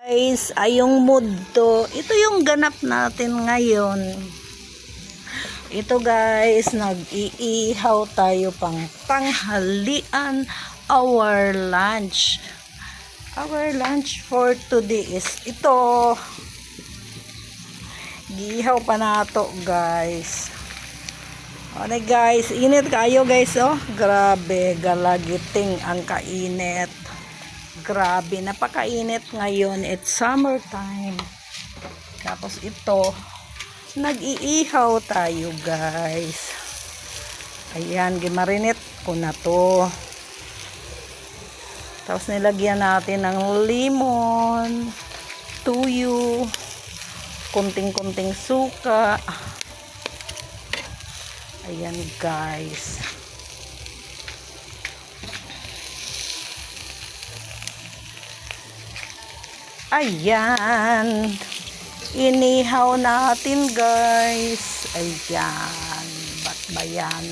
Guys, ayong mundo, ito yung ganap natin ngayon. Ito guys, nag-iihaw tayo pang tanghalian, our lunch. Our lunch for today is ito. Giihaw pa na to guys. Okay guys, init kayo guys oh. Grabe, galagiting ang kainit. Grabe, napakainit ngayon. It's summertime. Tapos ito, nag-iihaw tayo guys. Ayan, gimarinate ko na to. Tapos nilagyan natin ng lemon, tuyo, kunting-kunting suka. Ayan guys. Ayan. Inihaw natin guys. Ayan. Ba't ba yan?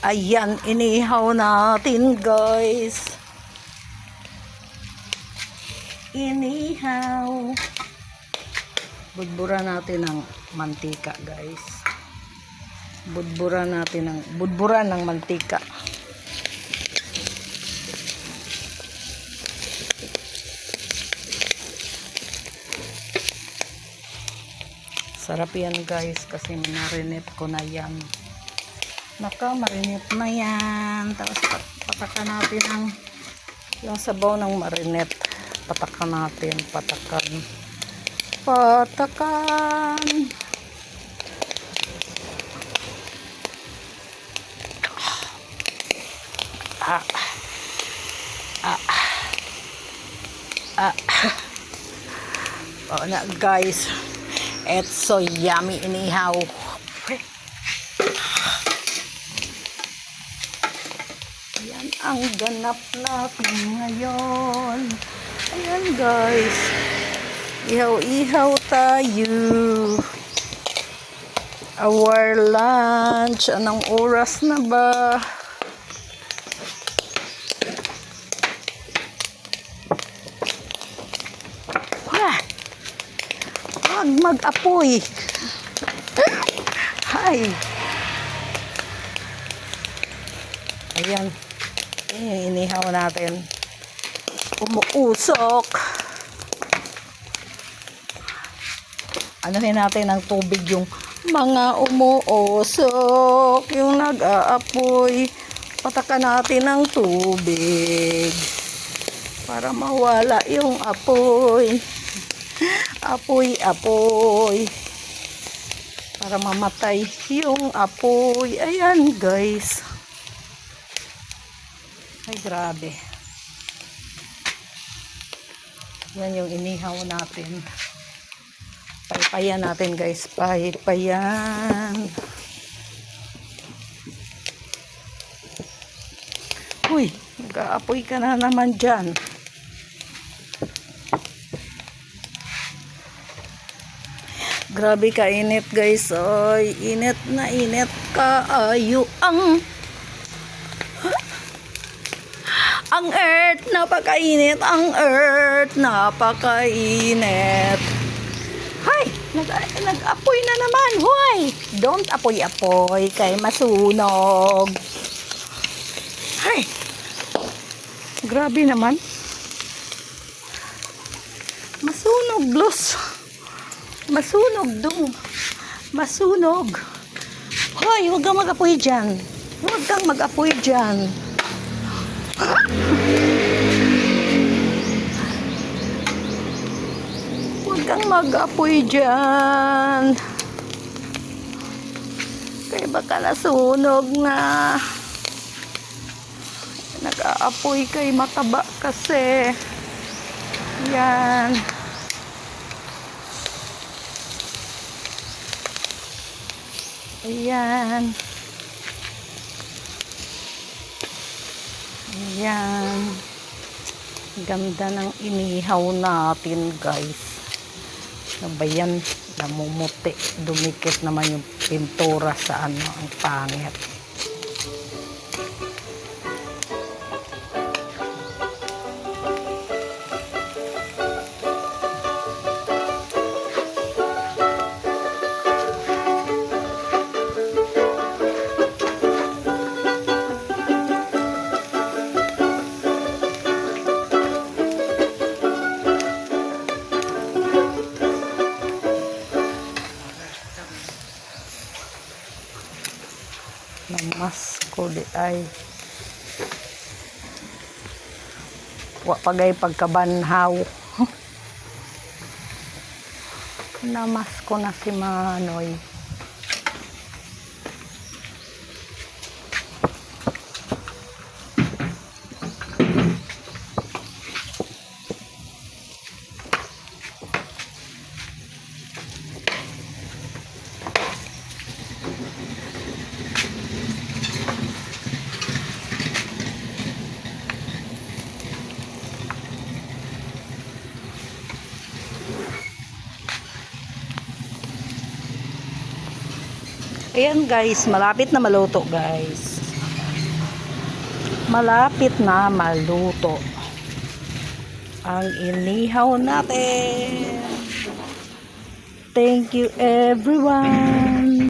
Ayan. Inihaw natin guys. Inihaw. Budbura natin ng mantika guys. Budbura ng mantika. Sarap yan guys kasi marinate ko na yan. Naka-marinate na yan. Tapos patakan natin yung sabaw ng marinate. Patakan natin, patakan. Oh na guys, it's so yummy inihaw. Yan ang ganap natin ngayon. Ayan guys, ihaw-ihaw tayo. Our lunch. Anong oras na ba? Huwag mag-apoy. Hay. Ayan. Inihaw natin. Umuusok. Anuhin natin ng tubig yung mga umuusok, yung nag-aapoy. Patakan natin ng tubig para mawala yung apoy. Apoy. Para mamatay yung apoy. Ayan guys. Ay grabe. Yan yung inihaw natin. Paypayan natin guys. Paypayan. Uy, nag-aapoy ka na naman dyan. Grabe kainit guys. Oy, init na init kaayo ang earth, napakainit ang earth, napakainit. Hay, nag-apoy na naman. Hoy, don't apoy-apoy kay masunog. Hay, grabe naman. Masunog, los. Masunog dong. Masunog. Hoy, huwag kang mag-apoy dyan. Huwag kang mag-apoy dyan. Huwag kang mag-apoy dyan. Kaya baka nasunog na. Nag-aapoy kay mataba kasi. Yan. Ayan. Ayan. Ganda ng inihaw natin guys. Ano ba yan? Namumuti. Dumikit naman yung pintura sa ano. Ang pangit. Namas ko di ay wa pagay pagkabanhaw. Namas ko na si Manoy. Ayan guys, malapit na maluto guys. Malapit na maluto ang inihaw natin. Thank you everyone.